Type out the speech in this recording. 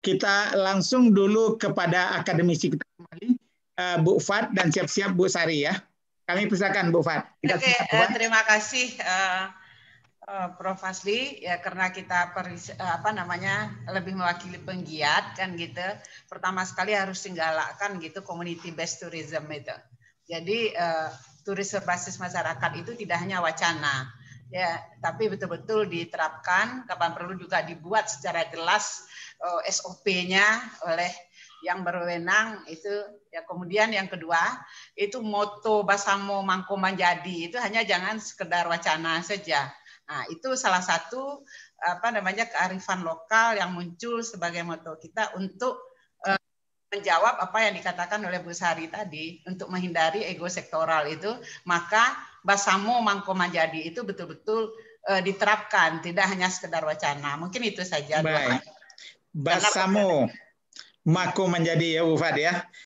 kita langsung dulu kepada akademisi kita kembali, Bu Fat, dan siap-siap Bu Sari ya. Kami persilakan Bu Fat. Oke, terima kasih Prof. Fazli ya, karena kita lebih mewakili penggiat kan gitu. Pertama sekali harus tinggalkan gitu community based tourism itu. Jadi turis berbasis masyarakat itu tidak hanya wacana ya, tapi betul-betul diterapkan. Kapan perlu juga dibuat secara jelas SOP-nya oleh yang berwenang itu ya. Kemudian yang kedua itu moto Basamo Mangko Manjadi itu hanya jangan sekedar wacana saja. Nah, itu salah satu kearifan lokal yang muncul sebagai moto kita untuk menjawab apa yang dikatakan oleh Bu Sari tadi, untuk menghindari ego sektoral itu, maka Basamo Mangko Manjadi itu betul-betul diterapkan, tidak hanya sekedar wacana. Mungkin itu saja. Baik. Basamo Mangko Manjadi ya Bu Fat ya.